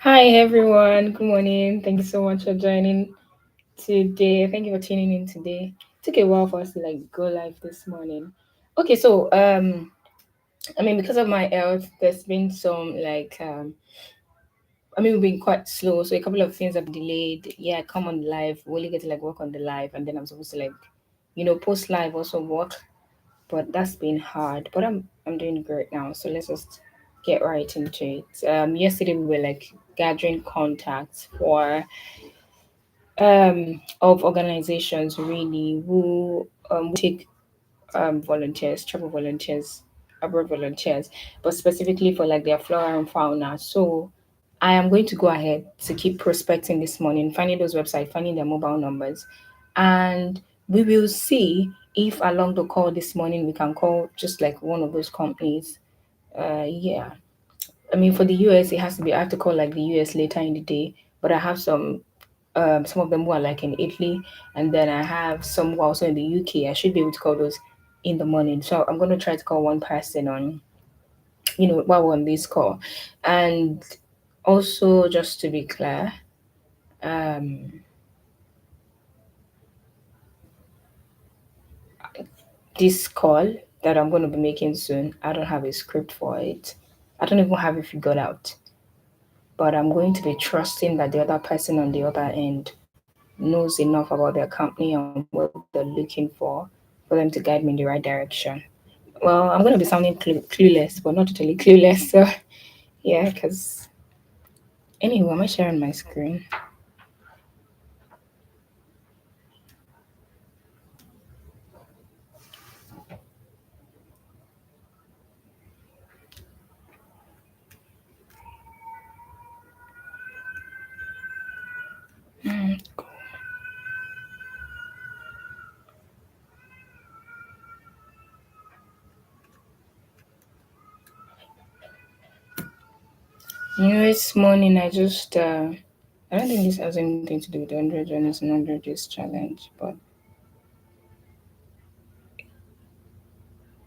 Hi everyone, good morning. Thank you so much for joining today. Thank you for tuning in today. Took a while for us to go live this morning. Okay, so because of my health, there's been some we've been quite slow, so a couple of things have delayed. Yeah, I come on live, we only get to work on the live, and then I'm supposed to post live also work, but that's been hard. But I'm doing great now, so let's just get right into it. Yesterday we were gathering contacts for of organizations really who take volunteers, travel volunteers, abroad volunteers, but specifically for their flora and fauna. So I am going to go ahead to keep prospecting this morning, finding those websites, finding their mobile numbers, and we will see if along the call this morning we can call just one of those companies. Yeah, for the US, it has to be. I have to call the US later in the day, but I have some of them who are in Italy, and then I have some who are also in the UK. I should be able to call those in the morning. So I'm going to try to call one person on, while we're on this call. And also, just to be clear, um, this call that I'm going to be making soon, I don't have a script for it. I don't even have it figured out. But I'm going to be trusting that the other person on the other end knows enough about their company and what they're looking for them to guide me in the right direction. Well, I'm going to be sounding clueless, but not totally clueless. So, yeah, because anyway, am I sharing my screen? This morning I don't think this has anything to do with the 100 Journeys and 100 Days challenge, but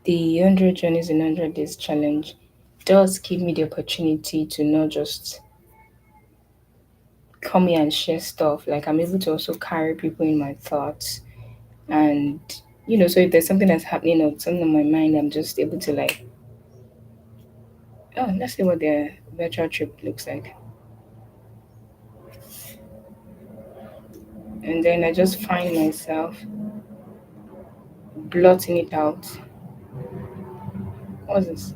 the 100 Journeys in 100 Days challenge does give me the opportunity to not just come here and share stuff. I'm able to also carry people in my thoughts. And, so if there's something that's happening or something on my mind, I'm just able to oh, let's see what their virtual trip looks like. And then I just find myself blotting it out. What's this?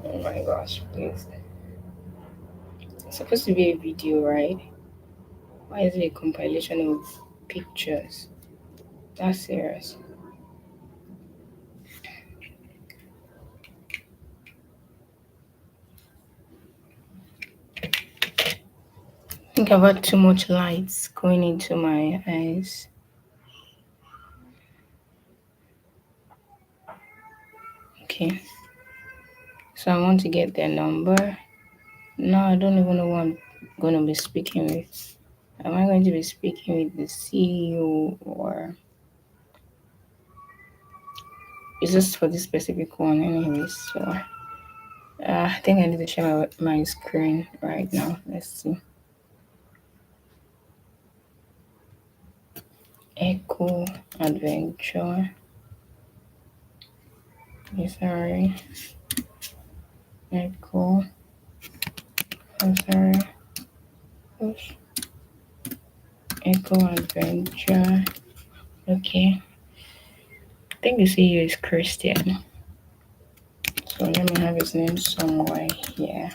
Oh my gosh, please. It's supposed to be a video, right? Why is it a compilation of pictures? That's serious. I think I've had too much lights going into my eyes. Okay, so I want to get their number. No, I don't even know who I'm going to be speaking with. Am I going to be speaking with the CEO or is this for this specific one anyways? So I think I need to share my screen right now. Let's see. Echo Adventure. Sorry. Echo. I'm sorry. Oops. Echo Adventure. Okay. I think the CEO is Christian. So let me have his name somewhere here.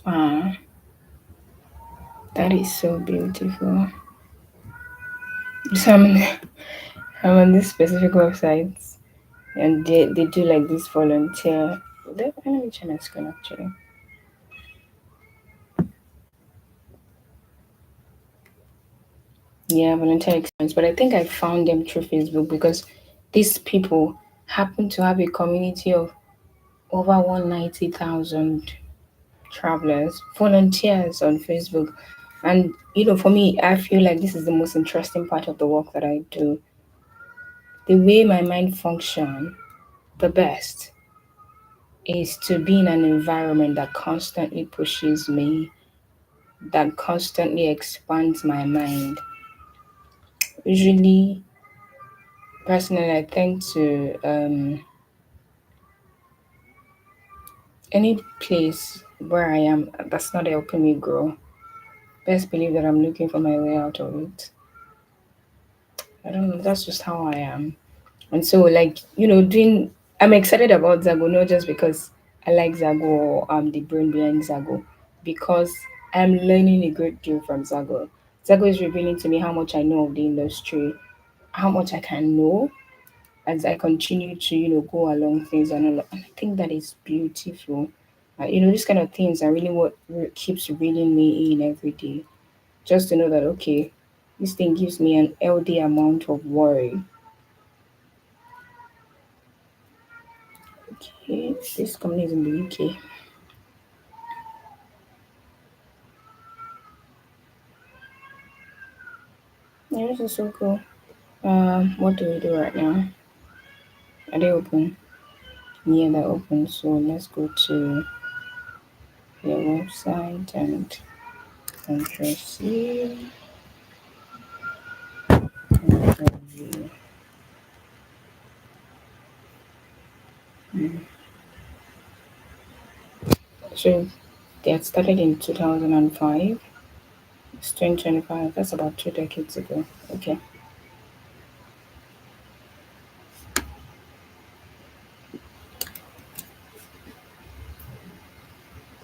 Ah, that is so beautiful. So I'm on this specific website and they do this volunteer. Let me check my screen actually. Yeah, volunteer experience. But I think I found them through Facebook because these people happen to have a community of over 190,000. travelers, volunteers on Facebook. And for me, I feel like this is the most interesting part of the work that I do. The way my mind function the best is to be in an environment that constantly pushes me, that constantly expands my mind. Usually, personally, I tend to any place where I am that's not helping me grow. Best believe that I'm looking for my way out of it. I don't know. That's just how I am. And so, like, doing, I'm excited about Zago, not just because I like Zago or I'm the brain behind Zago, because I'm learning a great deal from Zago. Zago is revealing to me how much I know of the industry, how much I can know as I continue to, go along things and all. And I think that is beautiful. These kind of things are really what keeps reading me in every day. Just to know that, okay, this thing gives me an healthy amount of worry. Okay, this company is in the UK. Yeah, this is so cool. What do we do right now? Are they open? Yeah, they're open. So let's go to their website and Control C. Control V. So they had started in 2005. It's 2025. That's about 2 decades ago. Okay.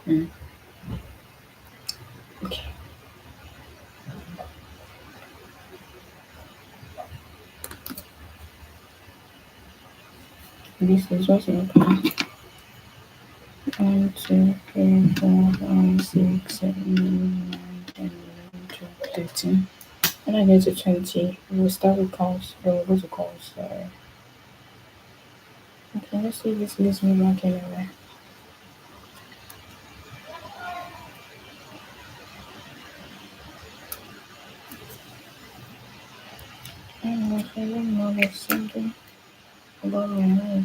Mm, okay. This is what's open. 1, 2, 3, 4, 5, 6, 7, 8, 9, 10, 11, 12, 13. When I get to 20, we'll start with calls. Then we'll go to calls. Okay, let's see if this leads me back anywhere. I don't know if I don't know there's something about my nose.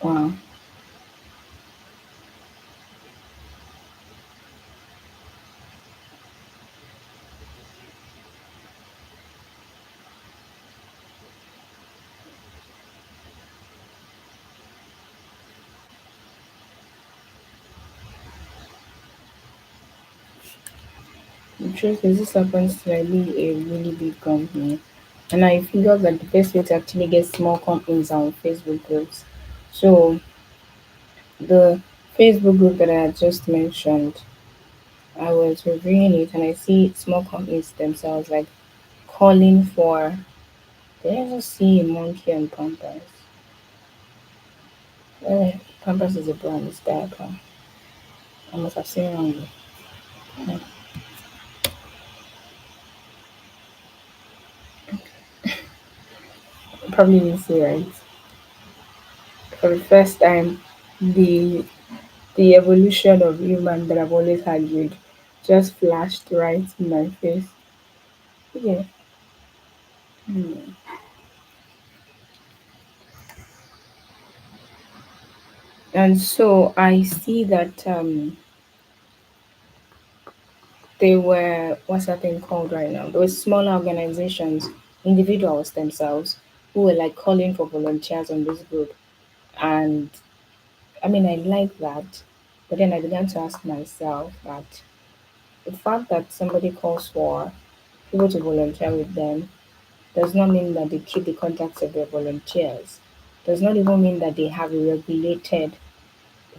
Wow. The truth is, this happens to like be a really big company. And I figured that the best way to actually get small companies are on Facebook groups. So the Facebook group that I had just mentioned, I was reviewing it and I see small companies themselves like calling for. Did I just see a monkey on Pampers? Pampers is a brand, it's diaper. I must have seen it wrongly. Yeah, probably didn't see right. For the first time, the the evolution of human that I've always argued just flashed right in my face. Yeah. Hmm. And so I see that they were, what's that thing called right now? There were smaller organizations, individuals themselves, who were like calling for volunteers on this group. And I mean, I like that. But then I began to ask myself that the fact that somebody calls for people to volunteer with them does not mean that they keep the contacts of their volunteers. Does not even mean that they have a regulated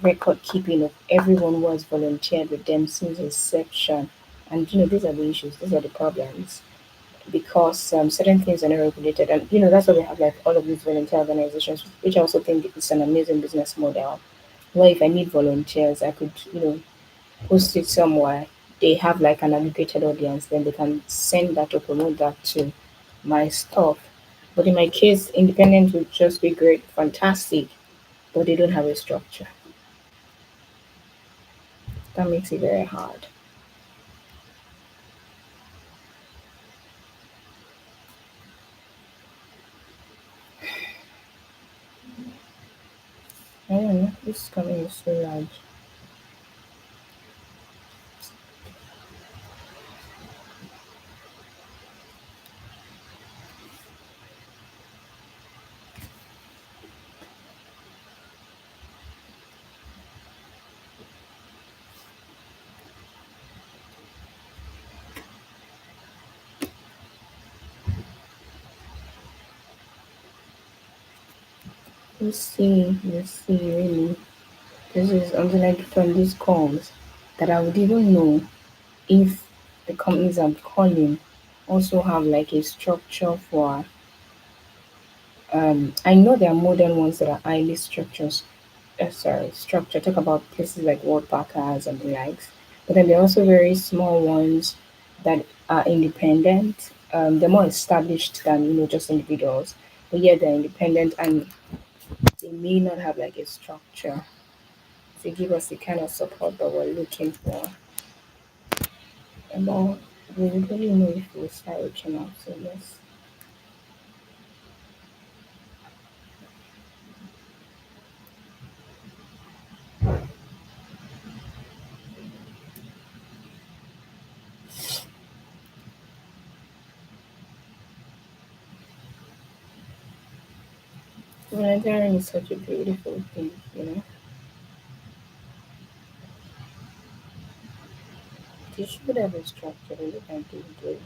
record keeping of everyone who has volunteered with them since inception. And these are the issues, these are the problems. because certain things are not regulated. And that's why we have like all of these volunteer organizations, which I also think is an amazing business model. Where if I need volunteers, I could post it somewhere. They have like an aggregated audience, then they can send that or promote that to my stuff. But in my case, independent would just be great, fantastic, but they don't have a structure. That makes it very hard. I don't know. This coming is so large. Let's see, really. This is until I get on these calls that I would even know if the companies I'm calling also have like a structure for I know there are modern ones that are highly structured. Talk about places like World Packers and the likes. But then there are also very small ones that are independent. They're more established than just individuals. But yeah, they're independent and they may not have like a structure to give us the kind of support that we're looking for. But we would really know if we start reaching out. So yes. Volunteering is such a beautiful thing. They should have a structure and they can do it.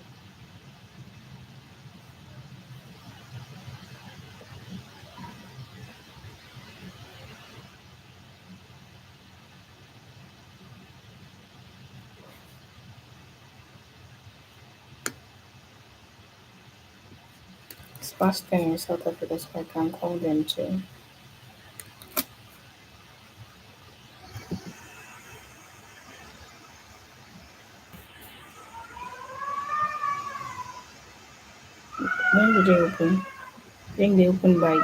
It's past 10 in South Africa, so I can call them too. When did they open? I think they opened by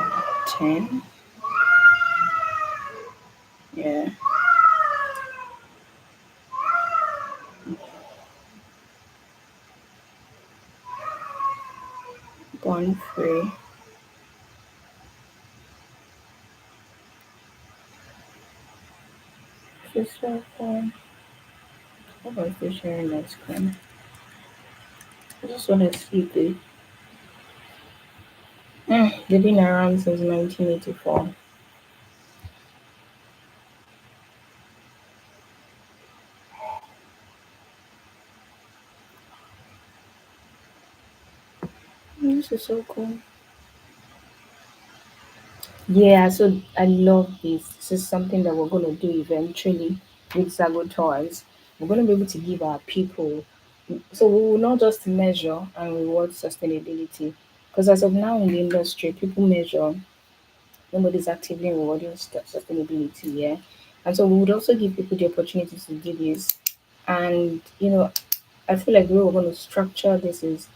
10. Yeah, born free. She's so fun. How about you sharing that screen? I just want to see the. They've been around since 1984. This is so cool. Yeah, so I love this. This is something that we're going to do eventually with Zago Toys. We're going to be able to give our people, so we will not just measure and reward sustainability. Because as of now in the industry, people measure, nobody's actively rewarding sustainability, yeah. And so we would also give people the opportunity to do this. And, I feel like the way we're going to structure this is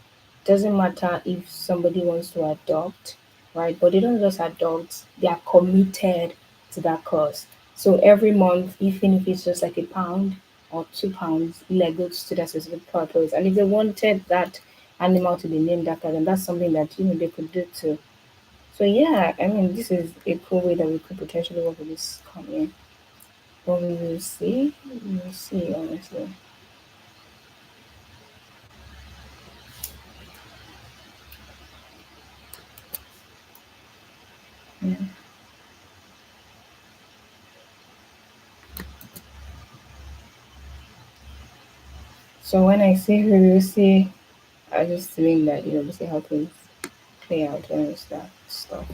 doesn't matter if somebody wants to adopt, right? But they don't just adopt, they are committed to that cause. So every month, even if it's just like £1 or £2, like goes to that specific purpose. And if they wanted that animal to be named after them, that's something that they could do too. So yeah, I mean this is a cool way that we could potentially work with this company. But we will see. We will see honestly. Yeah. So when I say we will see, I just mean that we see how things play out when we start stuff.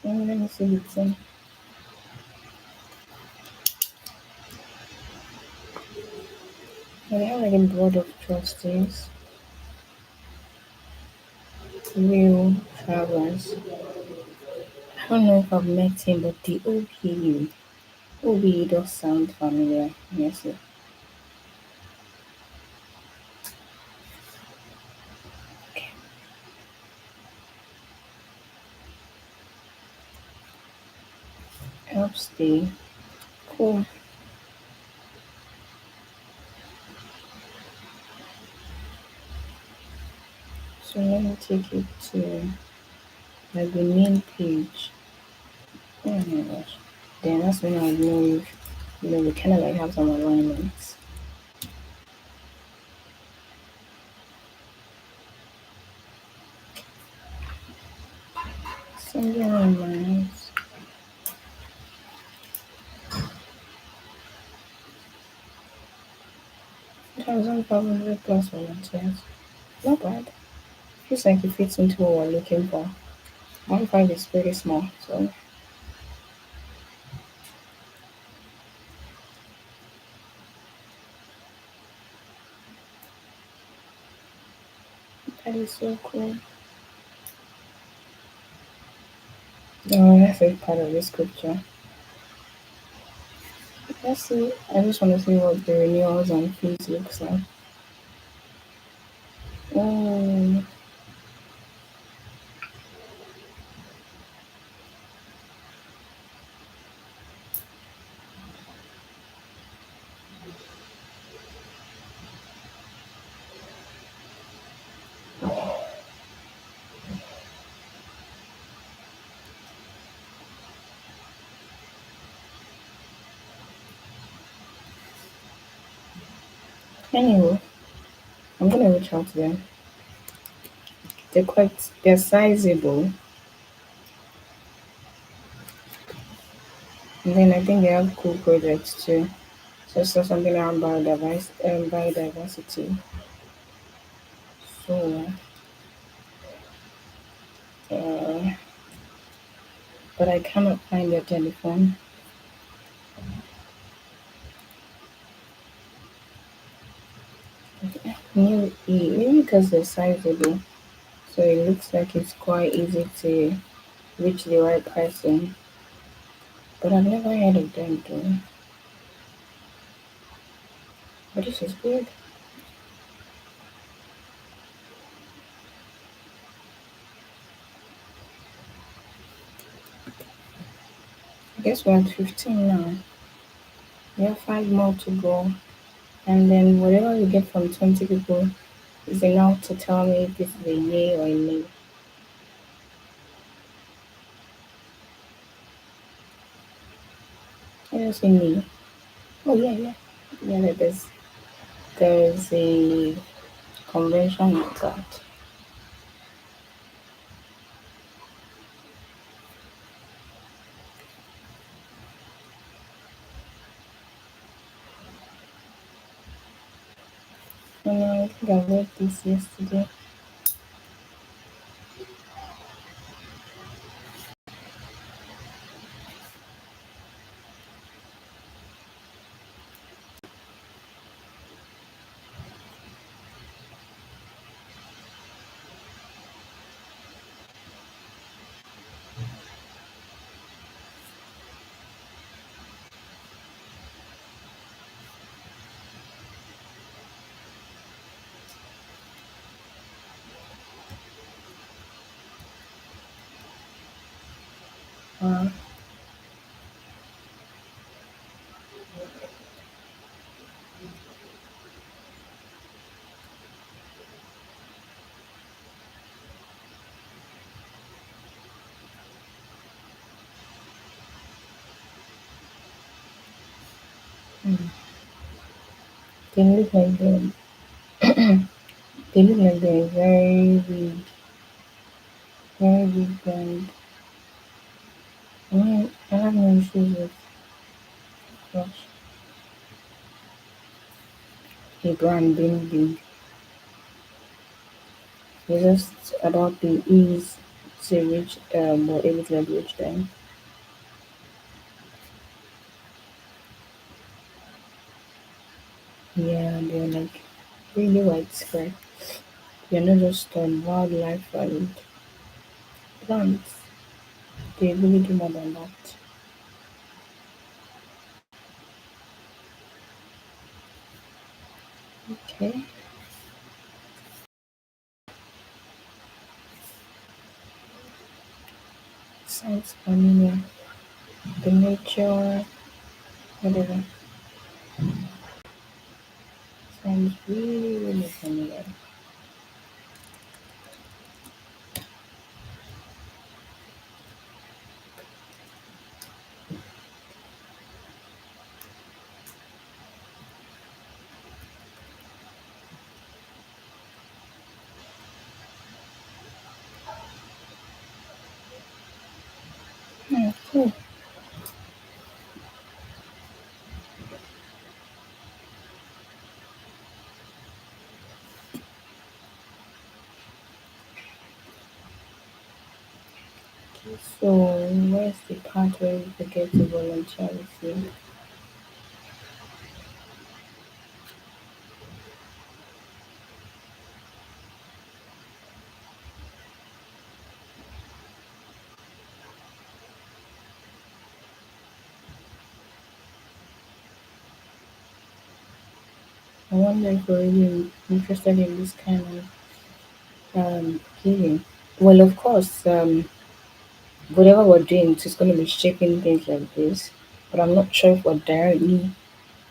Let me see the thing. They have like a board of trustees, real travelers. I don't know if I've met him, but the OBE does sound familiar, honestly. Okay, help stay. Cool. So let me take it to like the main page. Oh my gosh. Then that's when I know if we kind of like have some alignments. Some alignments. 1,500 plus volunteers. Not bad. Feels like it fits into what we're looking for. 1.5 is pretty small, so that is so cool. Oh, that's a part of the scripture. Let's see. I just want to see what the renewals and fees looks like. Oh, anyway, I'm gonna reach out to them. They're sizable, and then I think they have cool projects too. So I saw something around biodiversity. So, uh, but I cannot find their telephone. New E, maybe because they're sizable, so it looks like it's quite easy to reach the right person. But I've never heard of them though. But this is weird. I guess we're at 15 now. We have 5 more to go. And then whatever we get from 20 people is enough to tell me if this is a yay or a nay. I don't see nay. Oh, yeah, yeah. Yeah, there's a convention like that. And I think I read this yesterday. Uh, they look like they're very big brand. I mean, I have no issues with gosh, a brand being big. It's just about the ease to reach or able to like reach them. Yeah, they're like really widespread. They're not just wildlife and plants. They really do more than that. Okay. Sounds familiar. The nature, whatever. Sounds really, really familiar. Hmm, cool. So, where's the part where you get to volunteer with you? I wonder if you're really interested in this kind of healing. Well, of course, whatever we're doing is going to be shaping things like this, but I'm not sure if we're directly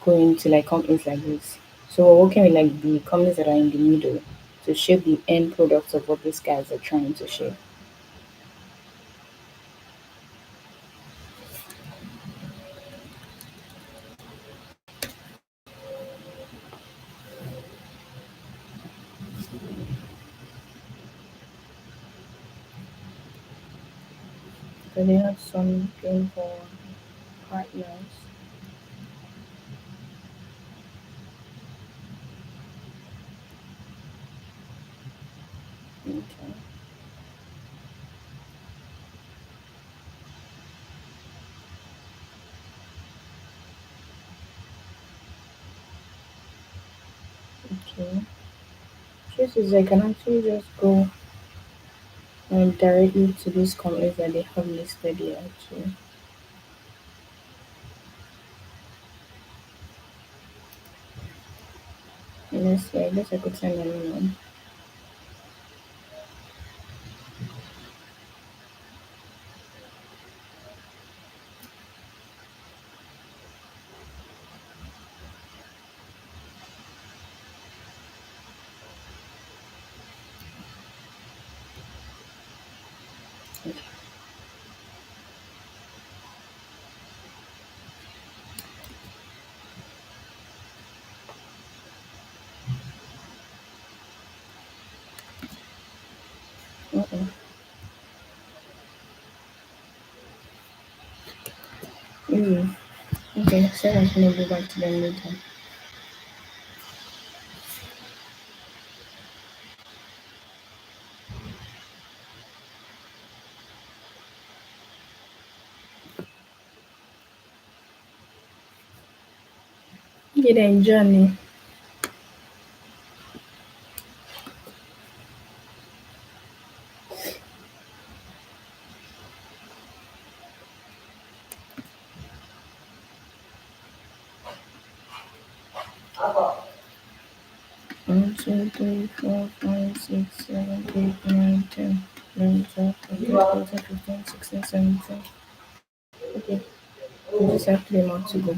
going to like companies like this. So we're working with like the companies that are in the middle to shape the end products of what these guys are trying to shape. So they have something for partners. Okay. Okay. Truth is, I can actually just go directly to these companies that they have listed here. Actually, let's see. I guess I could send an email. Okay. Mm. Okay. So I'm gonna go back to them later. Get a journey. One, two, three, four, five, six, seven, eight, nine, 10, 11, 12, 13, 14, 15, 16, 17. Okay. We just have 3 more to go.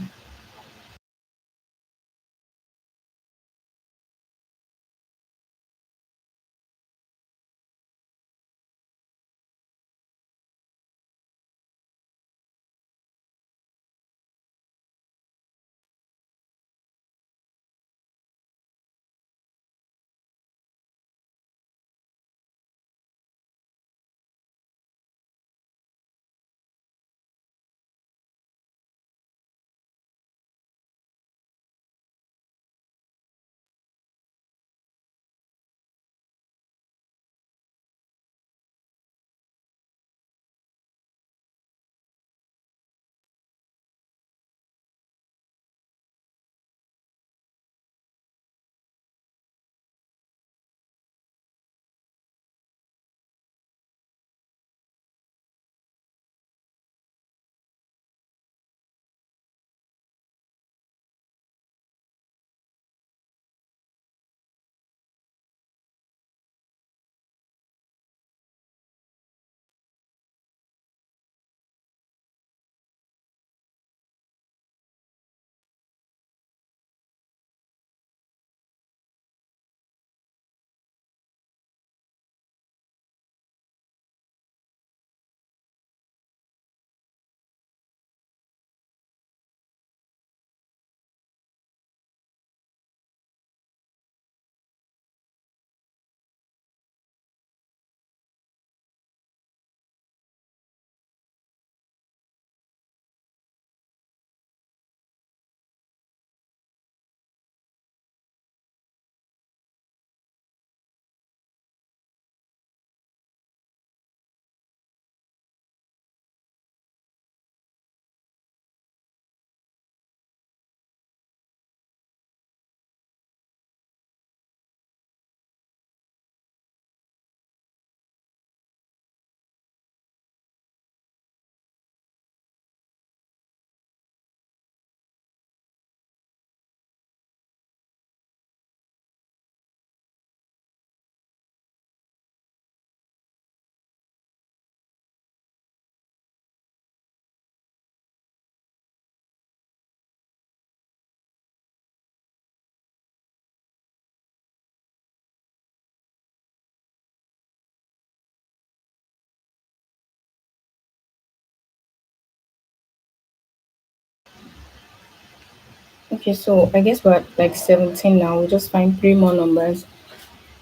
Okay, so I guess we're at like 17 now. We'll just find three more numbers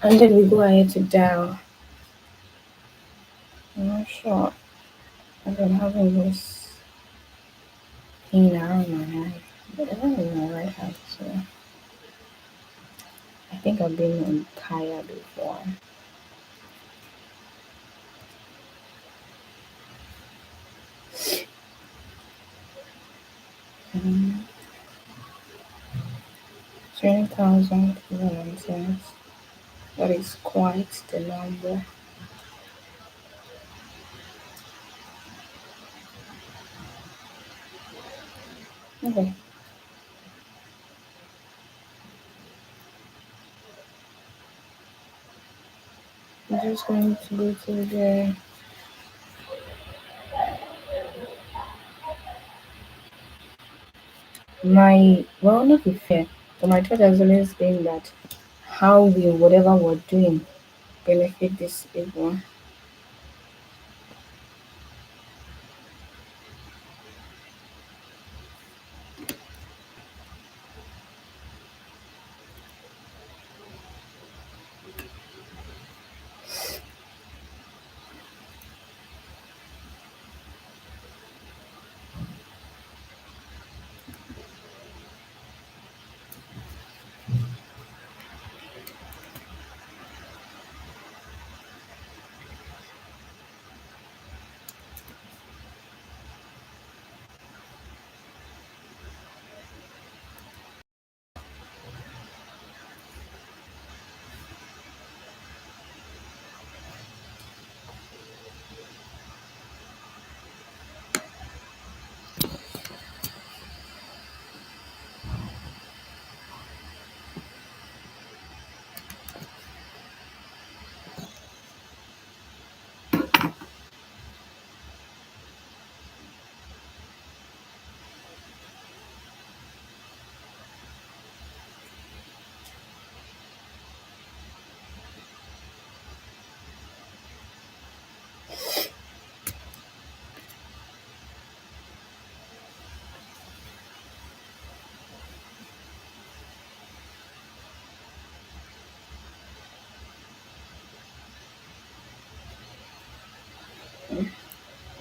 and then we go ahead to dial. I'm not sure. I've been having this pain around my eye. But I don't know my right hand, so I think I've been on Kaya before. 20,000 volunteers. That is quite the number. Okay, I'm just going to go to the my well not be fair, but my thought has always been that how will whatever we're doing benefit these people?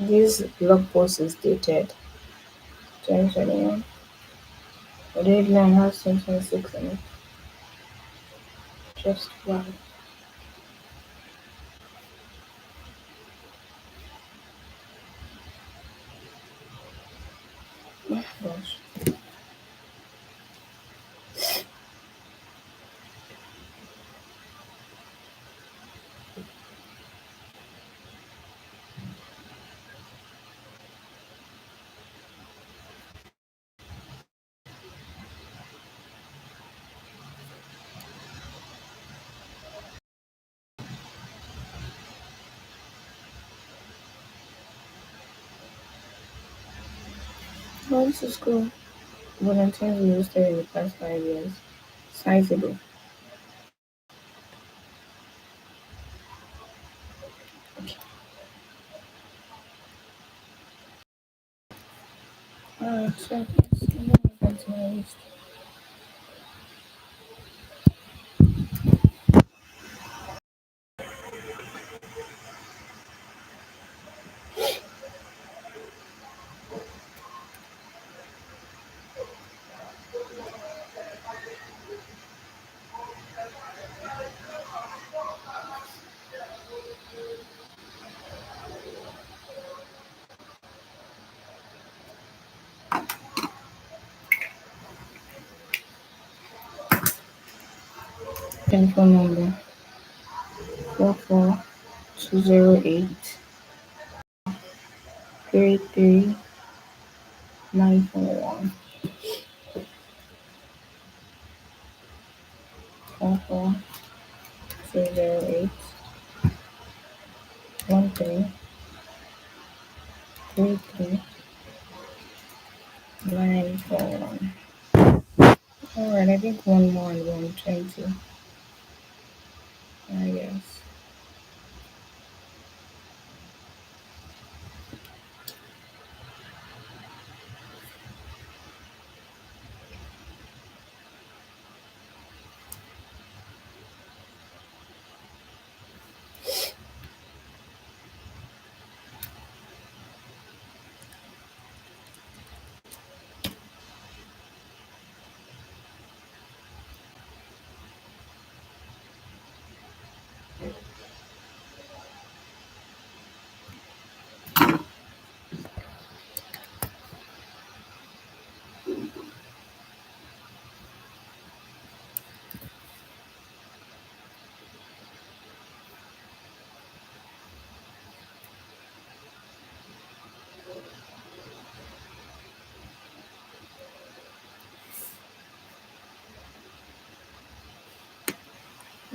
This blog post is dated 2021. The deadline has 2026 in it. Just wow. Gosh. Oh, this is cool. Volunteers registered in the past 5 years. Sizable. Okay. Alright, so let's move on to my list. Telephone number 44208 33941. 44208 33941. Alright, I think one more and 120. Yes.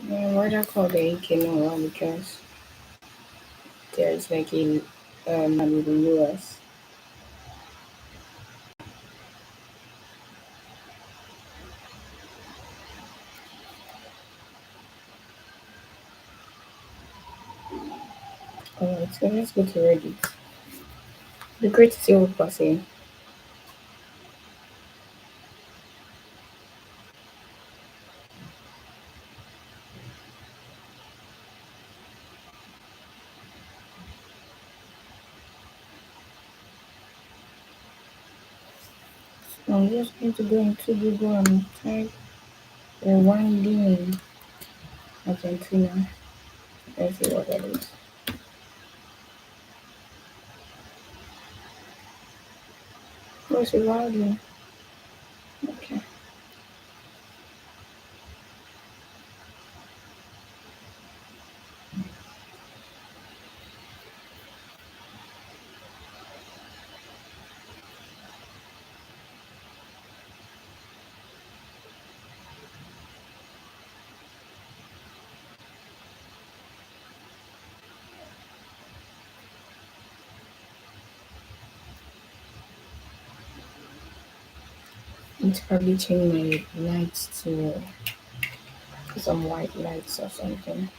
Yeah, why do I call the Ikenoa? Because there's like a in the US. Alright, so let's go to Reddit. The great to see what people are saying. I'm just going to go into Google and type Rwandan Argentina. Let's see what that is. What's Rwandan? Okay. It's probably change my lights to some white lights or something.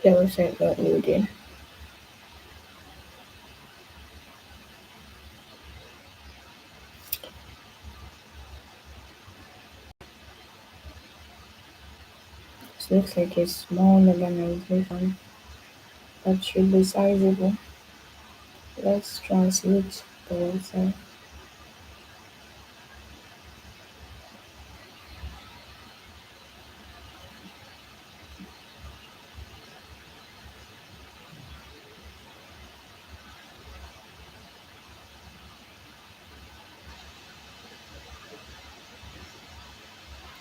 The website not loading. It looks like a small organization that should be sizable. Let's translate the website.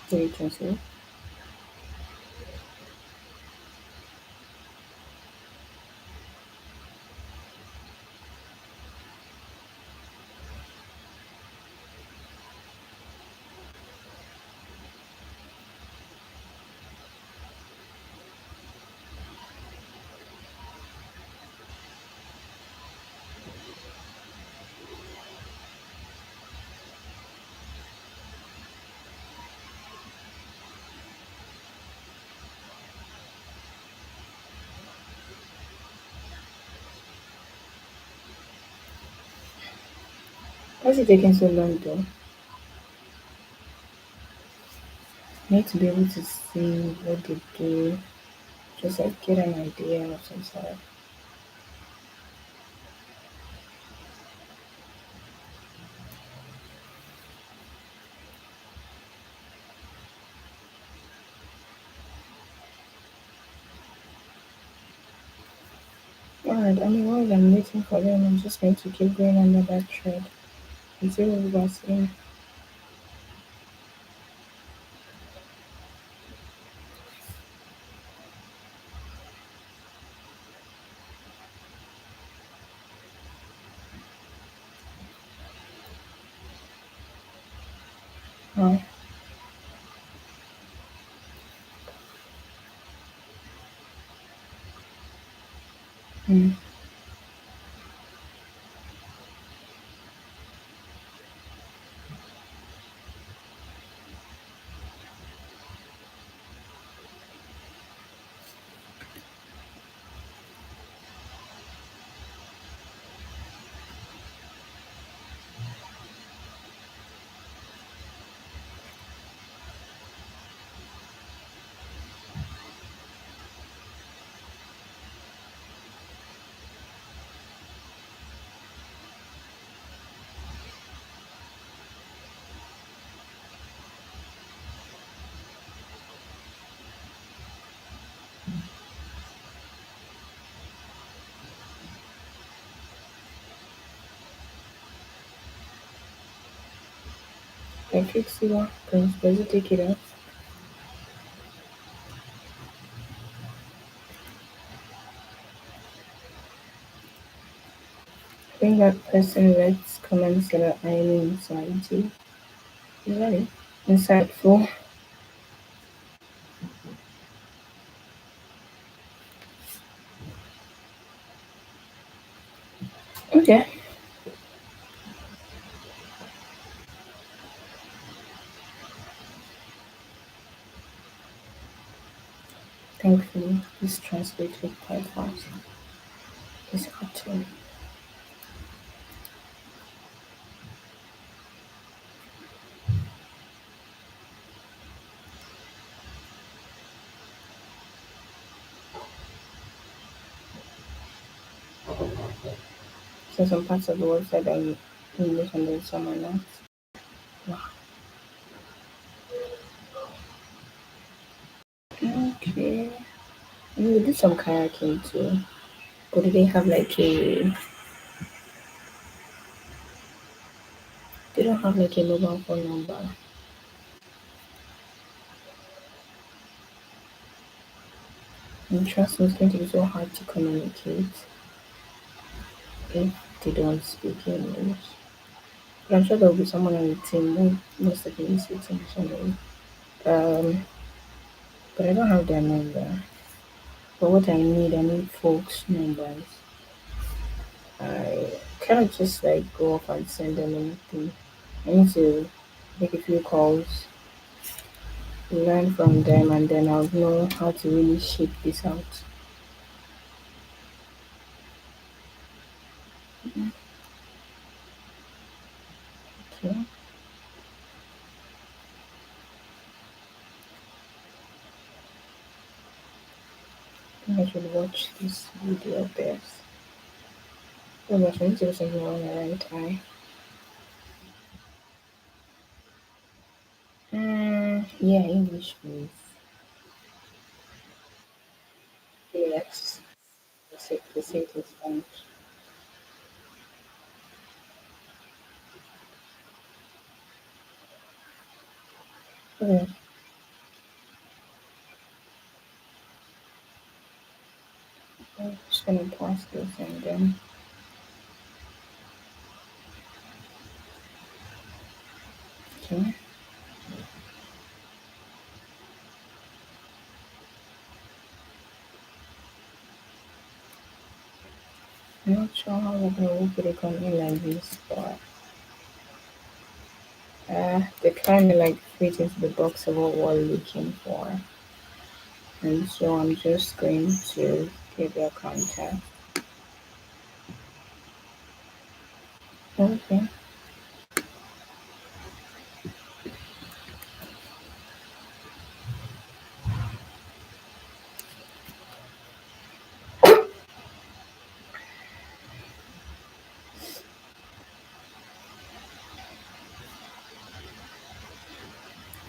So you can see. Why is it taking so long though? I need to be able to see what they do, just like get an idea of some sort. Alright, I mean, while I'm waiting for them, I'm just going to keep going under that thread and see what we're saying. Oh, mm. I fix it up. Does it take it out? Being that person lets comments that are highly anxiety. Is that it? Insightful. Okay. Thankfully, this translated quite fast. It's got to. So some parts of the world said I'm English and then some are not. Wow. Okay. And we did some kayaking too. But do they have like a they don't have like a mobile phone number. And trust me, it's going to be so hard to communicate if they don't speak English. But I'm sure there will be someone on the team who most likely speaks English anyway. Um, but I don't have their number. But what I need folks' numbers. I cannot just like go off and send them anything. I need to make a few calls, learn from them, and then I'll know how to really shape this out. Okay, I think I should watch this video of theirs. Oh gosh, I need to do something on my right eye. Yeah, English, please. Yes, the say it in Spanish. Okay, I'm just gonna pause this and then. Okay, I'm not sure how we're gonna work with it on in like this, but they kind of like fit into the box of what we're looking for. And so I'm just going to give their contact. Okay.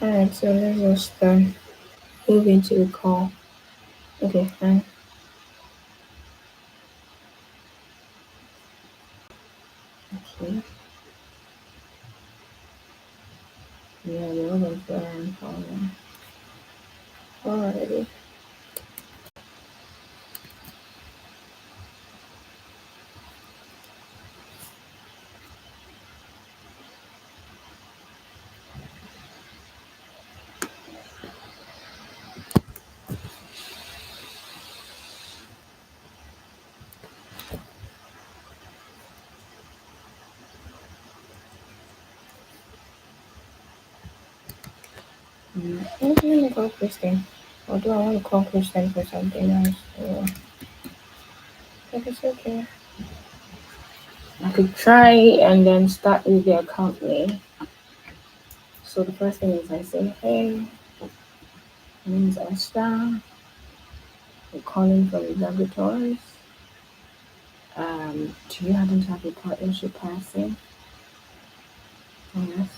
Alright, so let's just move into the call. Okay, fine. Okay. Yeah, we're over there and calling. Alrighty. I'm gonna call Kristen. Or do I want to call Kristen for something else? Or if it's okay. I could try and then start with their company. So the first thing is I say, hey, my name is Esther. I'm calling from Zago. Do you happen to have a partnership person? Oh, yes.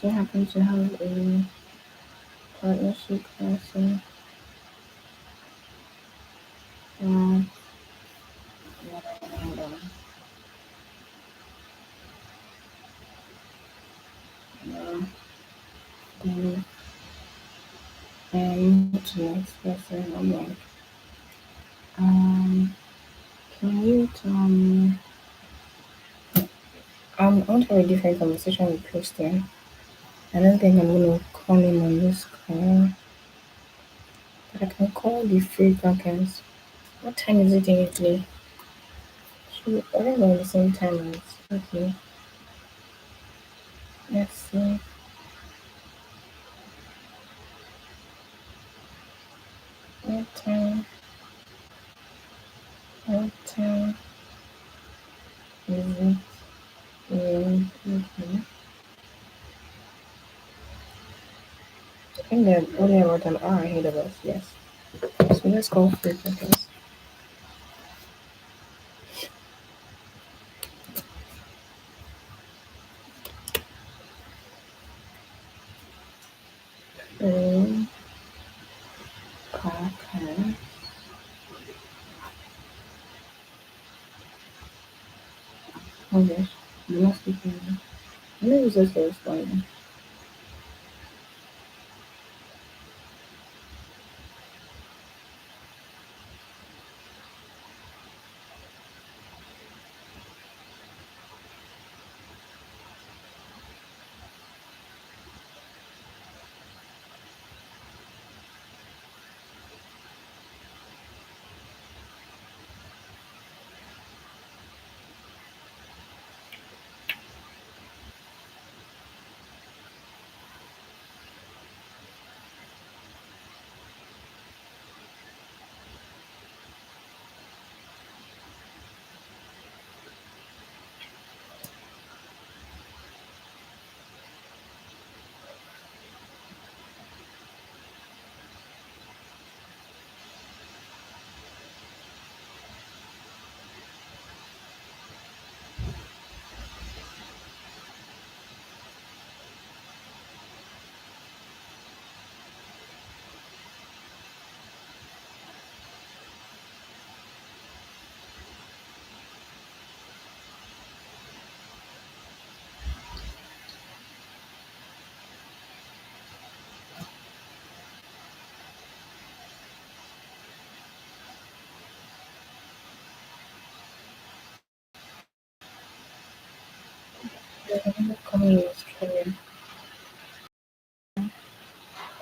Do you happen to have a partnership person? Um, hold on. No, damn what's the next question? I'm like, um, can you tell me? I want to have a different conversation with Christian. I don't think I'm gonna call him on this call, but I can call the free backends. What time is it in Italy? Should I don't know the same time as okay. Let's see. What time? What time is it in Italy? I think they're only about an hour ahead of us. Yes. So let's go free backends. Free backends. Oh yes. You must be fine. Maybe it's just responding. Coming in Australia.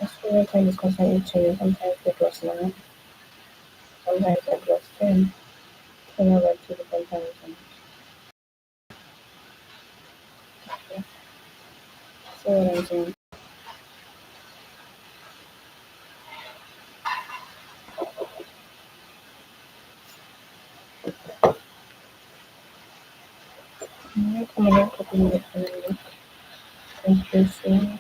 Australia time is constantly changing. Sometimes it was 9, sometimes it was 10. Ten over two different time zones. Yeah. So what I'm saying, I'm coming up with a new interesting.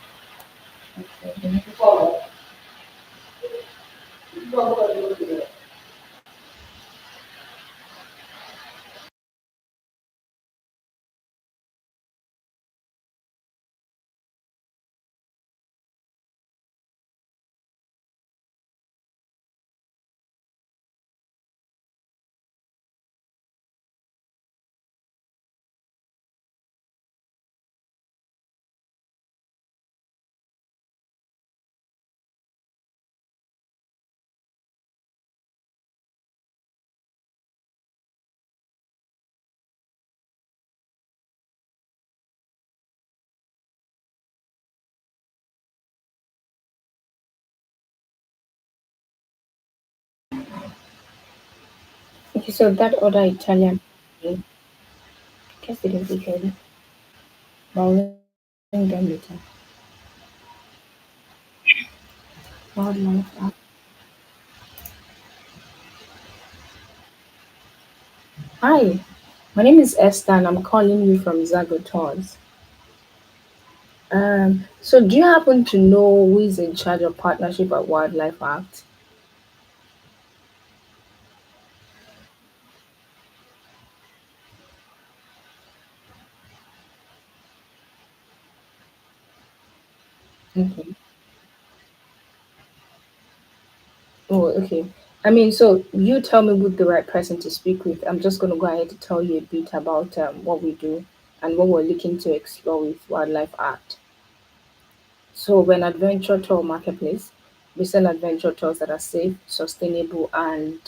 Okay, so that other Italian, I guess they didn't take it, but I'll link them later. Wildlife app. Hi, my name is Esther and I'm calling you from Zago Tours. So do you happen to know who is in charge of partnership at Wildlife Act? Okay. Oh, okay. I mean, so you tell me who's the right person to speak with. I'm just going to go ahead to tell you a bit about what we do and what we're looking to explore with Wildlife Art. So we're an adventure tour marketplace. We sell adventure tours that are safe, sustainable, and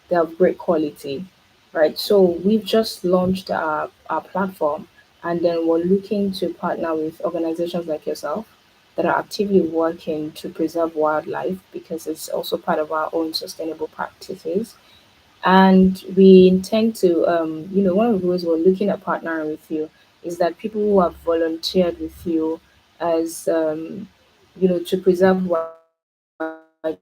they're of great quality, right? So we've just launched our platform, and then we're looking to partner with organizations like yourself that are actively working to preserve wildlife because it's also part of our own sustainable practices. And we intend to, one of the ways we're looking at partnering with you is that people who have volunteered with you as, to preserve wildlife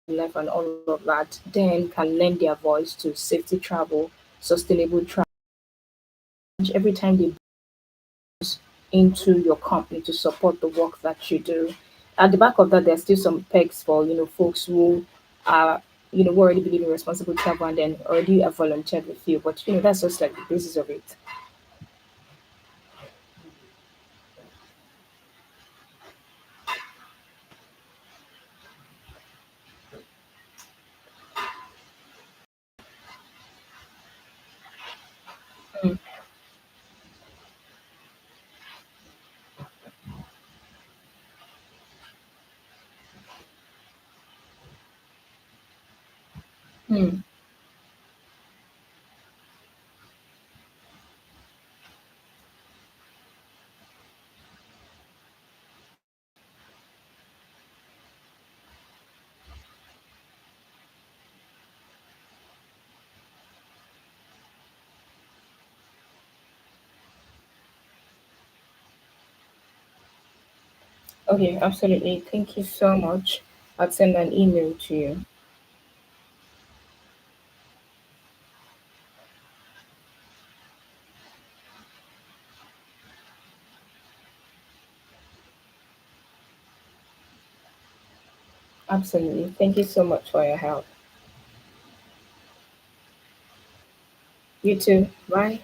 and all of that, then can lend their voice to safety travel, sustainable travel, and every time they into your company to support the work that you do. At the back of that, there's still some perks for folks who are who already believe in responsible travel and then already have volunteered with you. But that's just like the basis of it. Mm. Mm. Okay, absolutely. Thank you so much. I'll send an email to you. Absolutely. Thank you so much for your help. You too. Bye.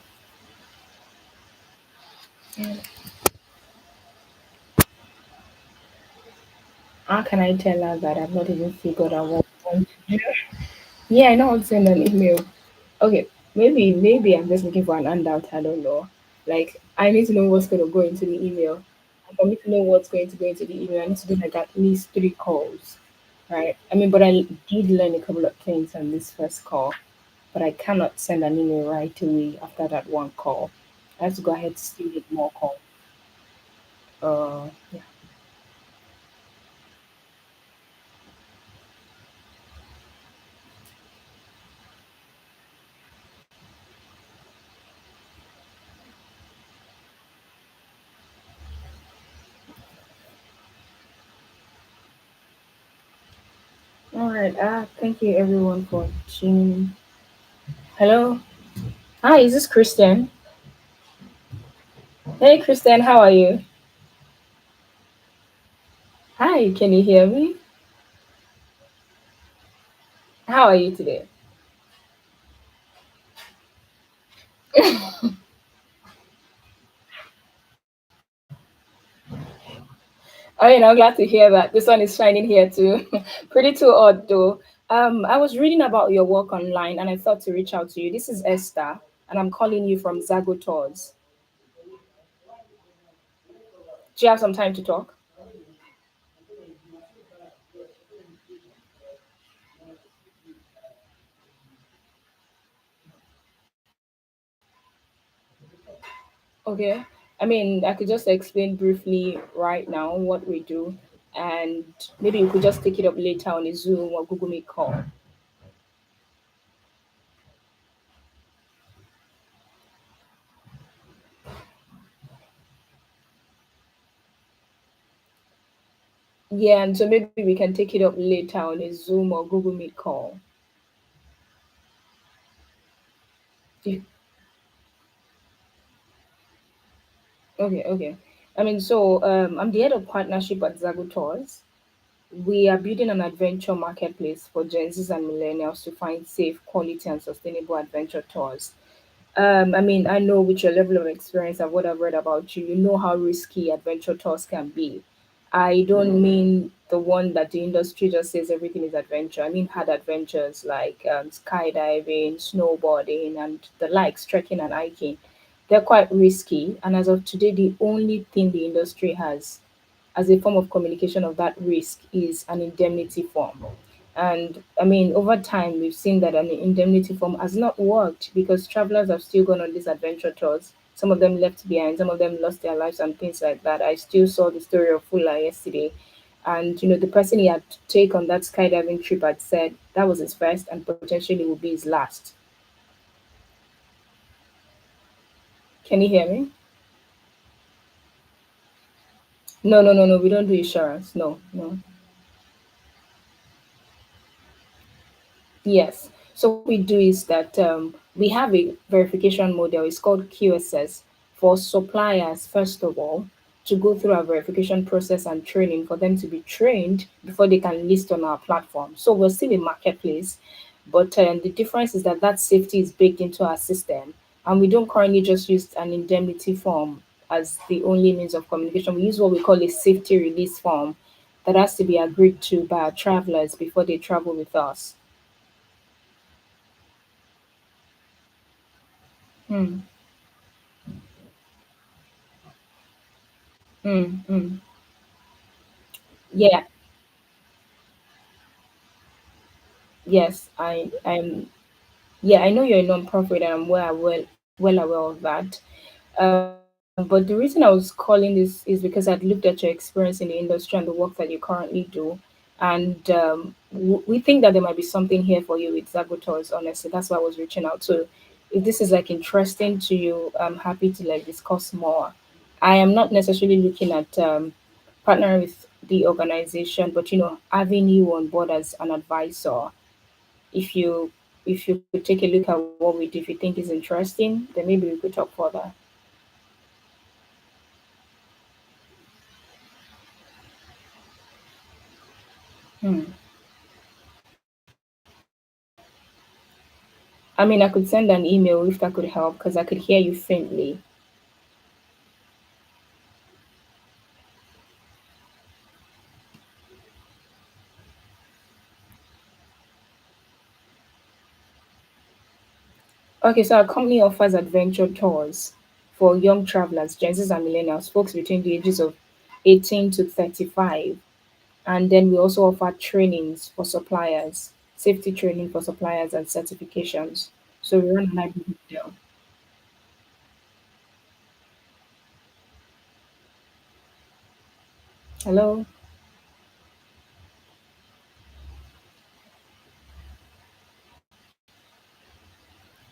Yeah. How can I tell her that I've not even figured out what I want to do? Yeah, I know how to send an email. Okay, maybe I'm just looking for an handout. I don't know. Like I need to know what's going to go into the email. And for me to know what's going to go into the email, I need to do like at least 3 calls, right? I mean, but I did learn a couple of things on this first call, but I cannot send an email right away after that one call. I have to go ahead to still make more calls. Yeah. All right. Thank you everyone for tuning. Hello. Hi, is this Christian? Hey, Christian, how are you? Hi, can you hear me? How are you today? Oh, I'm glad to hear that. The sun is shining here too. Pretty too odd though. I was reading about your work online and I thought to reach out to you. This is Esther and I'm calling you from Zago Tours. Do you have some time to talk? Okay. I mean, I could just explain briefly right now what we do and maybe we could just take it up later on a Zoom or Google Meet call. Yeah, and so maybe we can take it up later on a Zoom or Google Meet call. Do- Okay, okay. I mean, so I'm the head of partnership at Zago Tours. We are building an adventure marketplace for Gen Zs and millennials to find safe, quality, and sustainable adventure tours. I mean, I know with your level of experience and what I've read about you, you know how risky adventure tours can be. I don't mean the one that the industry just says everything is adventure. I mean hard adventures like skydiving, snowboarding, and the likes, trekking and hiking. They're quite risky, and as of today, the only thing the industry has as a form of communication of that risk is an indemnity form. And I mean, over time, we've seen that an indemnity form has not worked because travelers have still gone on these adventure tours. Some of them left behind, some of them lost their lives and things like that. I still saw the story of Fula yesterday. And, the person he had to take on that skydiving trip had said that was his first and potentially would be his last. Can you hear me? No, no, no, no. We don't do insurance. No, no. Yes. So what we do is that we have a verification model. It's called QSS for suppliers, first of all, to go through our verification process and training for them to be trained before they can list on our platform. So we're still a marketplace, but the difference is that that safety is baked into our system, and we don't currently just use an indemnity form as the only means of communication. We use what we call a safety release form that has to be agreed to by our travelers before they travel with us. Hmm. Mm, mm. Yeah, yes, yeah, I know you're a non-profit and I'm well aware of that. But the reason I was calling this is because I'd looked at your experience in the industry and the work that you currently do, and we think that there might be something here for you with Zagotours. Honestly, that's why I was reaching out. So, if this is like interesting to you, I'm happy to like discuss more. I am not necessarily looking at partnering with the organization, but having you on board as an advisor. If you could take a look at what we do, if you think is interesting, then maybe we could talk further. Hmm. I mean, I could send an email if that could help because I could hear you faintly. Okay, so our company offers adventure tours for young travelers, Gen Zs and millennials, folks between the ages of 18 to 35. And then we also offer trainings for suppliers, safety training for suppliers and certifications. So we run a hybrid model. Hello?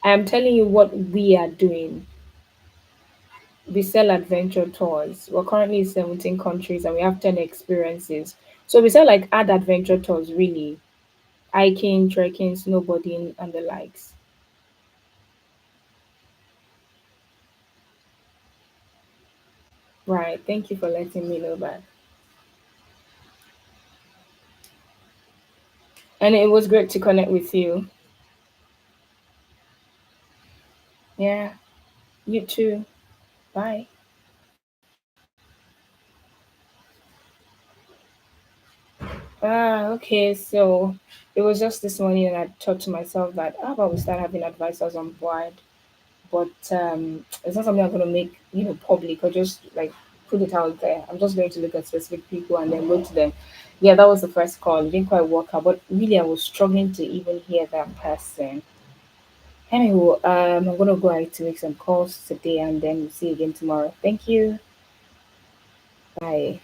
I am telling you what we are doing. We sell adventure tours. We're currently in 17 countries and we have 10 experiences. So we sell like ad adventure tours, really. Hiking, trekking, snowboarding, and the likes. Right. Thank you for letting me know that. And it was great to connect with you. Yeah. You too. Bye. Okay. So it was just this morning, and I thought to myself that how about we start having advisors on board? But it's not something I'm going to make public or just like put it out there. I'm just going to look at specific people and then go to them. Yeah, that was the first call. It didn't quite work out, but really I was struggling to even hear that person. Anyway, I'm gonna go ahead to make some calls today and then we'll see you again tomorrow. Thank you. Bye.